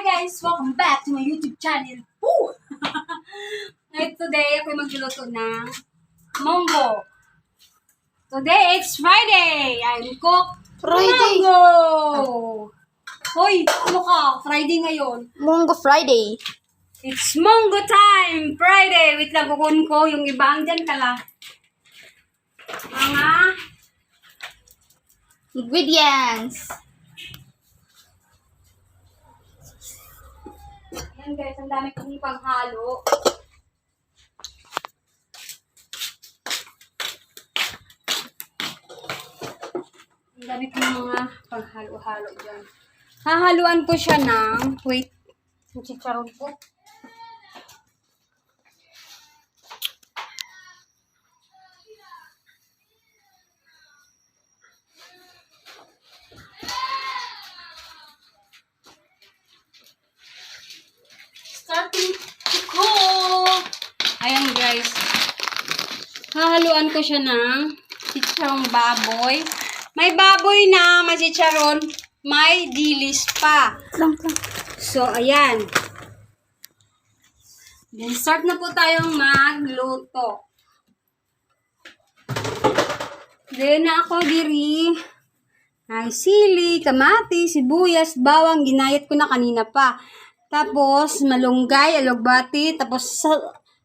guys! Welcome back to my YouTube channel. Woo! Today, ako magluluto ng munggo. Today, it's Friday. I'm cook Friday. munggo. Hoy, ano ka? Friday ngayon. Munggo Friday. It's munggo time! Friday! Wait lang, kukunin ko yung ibang dyan kala. Mga Ingredients. yan guys, ang dami kong panghalo. Ang dami kong mga panghalo-halo dyan. Hahaluan ko siya ng, wait, yung chicharon ko. Starting to cook. Ayan guys. Hahaluan ko siya ng chicharong baboy. May baboy na, may chicharon, may dilis pa. Lang. So, ayan. Then, start na po tayong magluto. Then, ako diri ay sili, kamati, sibuyas, bawang, ginayat ko na kanina pa. Tapos, malunggay, alugbati, tapos,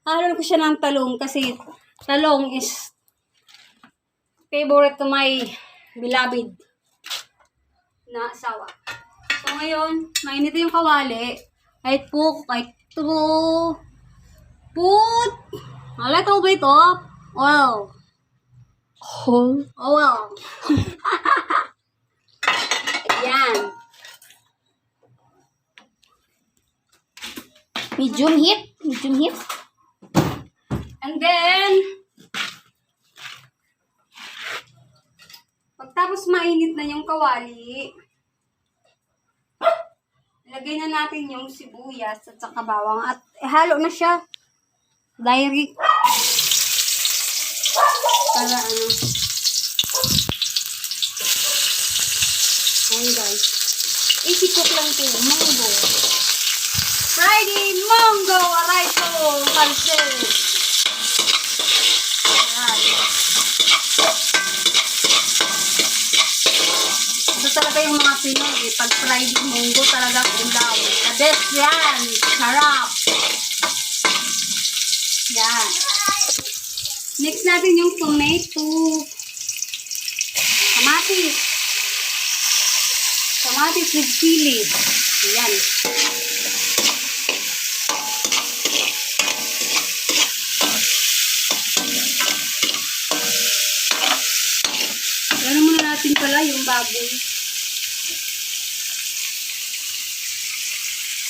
haluan ko siya ng talong kasi talong is favorite to my beloved na asawa. So, ngayon, mainit yung kawali. I put a little bit of oil. Whole. Oil. Ayan. Medium heat. Medium heat. And then, pagtapos mainit na yung kawali, ilagay na natin yung sibuyas at saka bawang at ihalo na siya. Direct. Para ano. Ayan guys. Easy cook lang ito. Munggo. Friday munggo. Aray ko. Kalse. Ayan. Ito talaga yung mga Pinoy. Pag Friday munggo talaga ulam. The best yan. Sarap. Yan. Next natin yung tomato. Kamatis. Kamatis with chili. Ayan. Ayan muna natin pala yung baboy.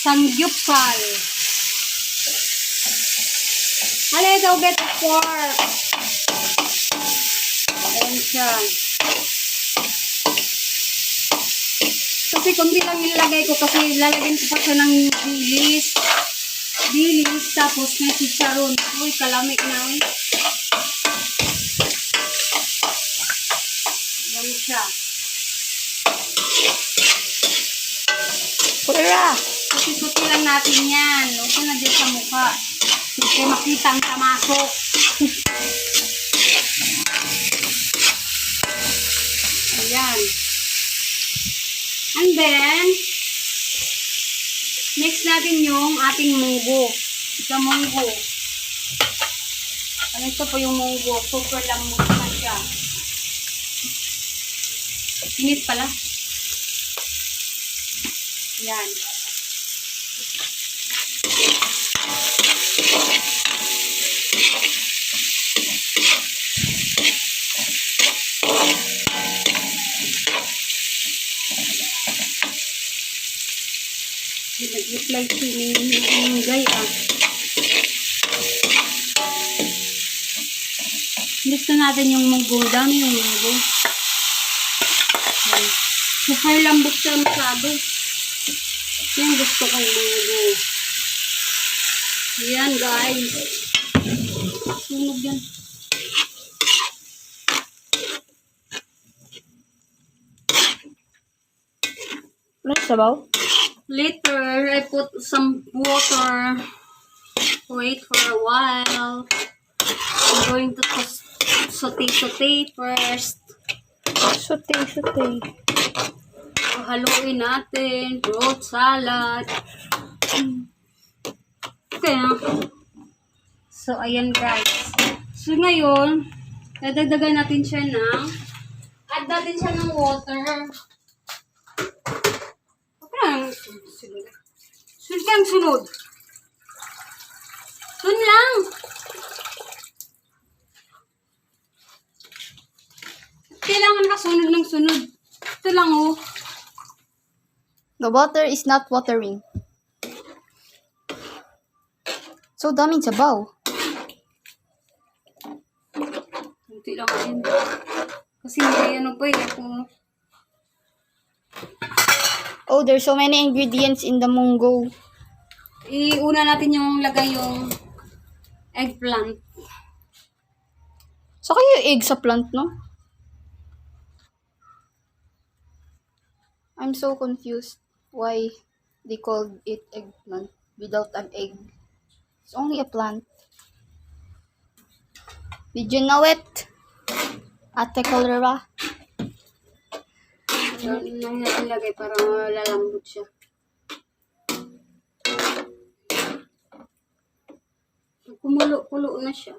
Samgyupsal. A little bit of pork. Ayan siya. Kasi kunti lang nilagay ko kasi lalagyan ko pa siya ng dilis. Dilis, tapos may chicharon. Uy, kalamig na. Uy. Ayan siya. Pura. Puti-puti lang natin yan. Huwag ko na dyan sa mukha. Hindi makita ang tamasok. Ayan. And then, mix natin yung ating munggo. Sa munggo. Ano ito po yung munggo? Super lambot na siya. Init pala. Ayan. Nag-reply si Minggay Mix na natin yung munggo. Dami yung munggo. Super lambot siya masyado. Yan gusto ko yung munggo. Yan guys. Sunog yan. Ano sabaw? Later, I put some water. Wait for a while. I'm going to saute first. Saute. Haluin natin. Fruit salad. Okay. So, ayan guys. So, ngayon, dadagdagan natin siya add natin siya ng water. Okay. Sunod kang sunod. Sunod lang. Kailangan kasunod ng sunod. Ito lang oh. The water is not watering. So daming sabaw. Kunti lang din. Kasi may ano pa ako. Oh, there's so many ingredients in the munggo. Iuna natin yung lagay yung eggplant. So kayo egg sa plant, no? I'm so confused why they called it eggplant without an egg. It's only a plant. Did you know it? Ate Cholera? Ano natin lagay para lalambot siya. Kumulo-kulo na siya.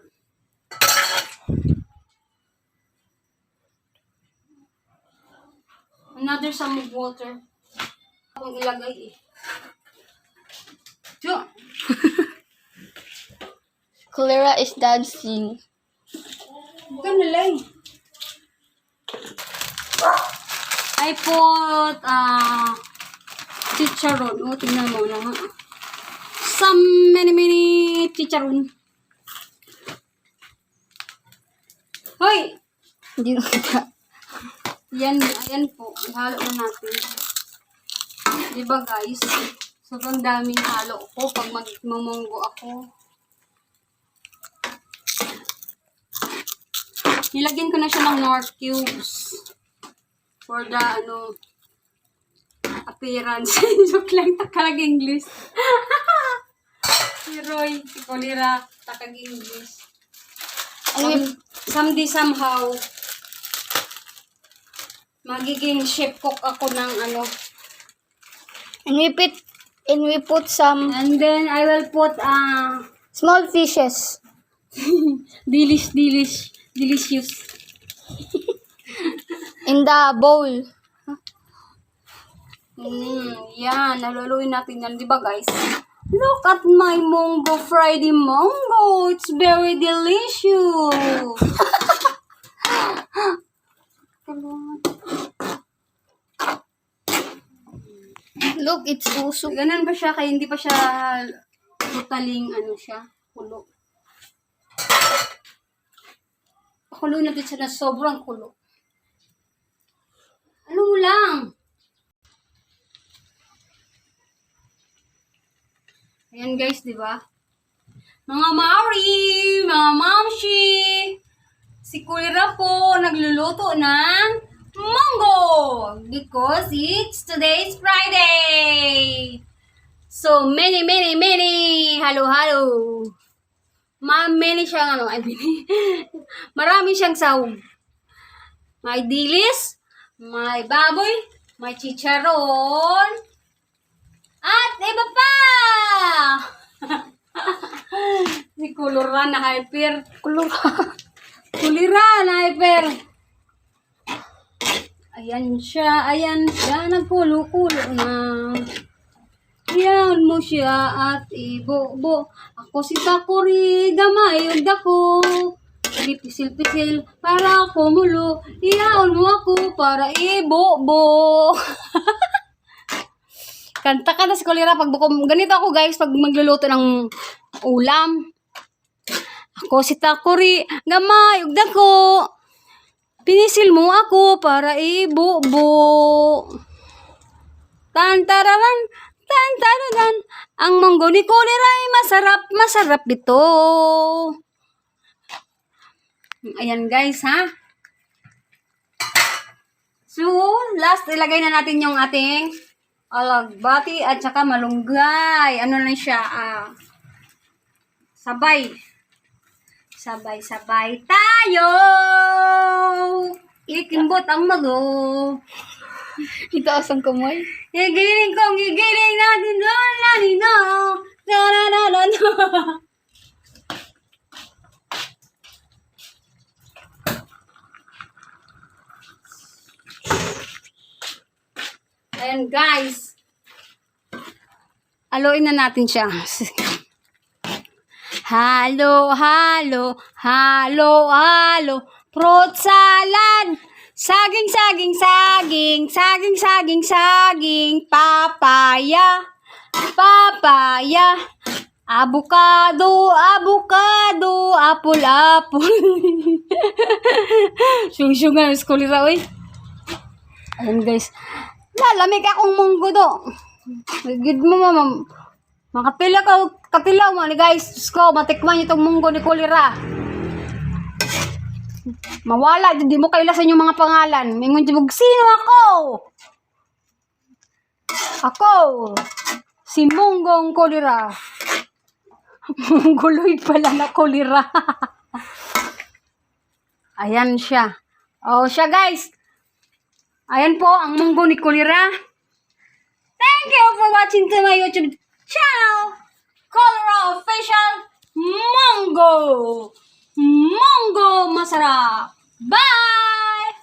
Another some of water. Akong ilagay eh. Diyo. Cholera is dancing. Bukan nalay. I put chicharon. Oh, tingnan mo lang ha. Some many chicharon. Hoy! Hindi na. Ayan po. Ihalo na natin. Diba guys? Sobrang daming halo ko pag magmamunggo ako. Nilagyan ko na siya ng Nor cubes. For the, appearance. Joke lang, takag English. Si Roy, si Colira, takag English. Someday, somehow, magiging chef cook ako ng And we put some And then, I will put, small fishes. delicious. In the bowl. Yan, naluluin natin yan, di ba guys? Look at my Mongo Friday Mongo. It's very delicious. Look, it's usok. Ganun ba siya? Kaya hindi pa siya totaling kulo. Pakulo natin siya na sobrang kulo. Ano mo lang? Ayan guys, di ba? Mga Mari, mga Mamshi, si Kulira po nagluluto ng Mongo because it's today's Friday. So, many. Halo. Many siyang marami siyang sahog. May dilis, may baboy, may chicharon, at iba pa! Si Kulira na hyper. Kulira na hyper. Ayan siya, nagkulo-kulo na. Iyan mo siya at ibo-bo. Ako si Takuri, gamay yung dako. Pisil-pisil para kumulo. Iyaon mo ako para ibo-bo. Kanta ka na si Kulira pag bukom. Ganito ako guys pag magluluto ng ulam. Ako si Takuri, gamay yung dako. Pinisil mo ako para ibo-bo. Tantararan. Ang munggo ni Kulira ay masarap ito. Ayan guys ha. So, last ilagay na natin yung ating alagbati, at saka malunggay. Ano lang siya, sabay. Sabay-sabay tayo! Ikimbot ang mago. Itaas ang kamay. Gigiling kong gigiling natin doon lanino. Na. Ayan guys. Aloin na natin siya. Halo, halo, halo, halo. Fruit salad. Saging, saging, saging. Saging, saging, saging. Papaya. Papaya. Avocado, avocado. Apple, apple. Sung-sungan. Skulira, oy. Ayan guys. Lalamig akong munggo do. Good mo, mama. Kapilaw mo ni guys. Diyos ko, matikman niyo itong munggo ni Kulira. Mawala, hindi mo kailasan yung mga pangalan. Mingon tibog, sino ako? Ako, si Munggong Kulira. Mongoloid pala na Kulira. Ayan siya. Oh, siya guys. Ayan po, ang munggo ni Kulira. Thank you for watching to my YouTube channel. Kulira Official Munggo. Munggo masarap. Bye!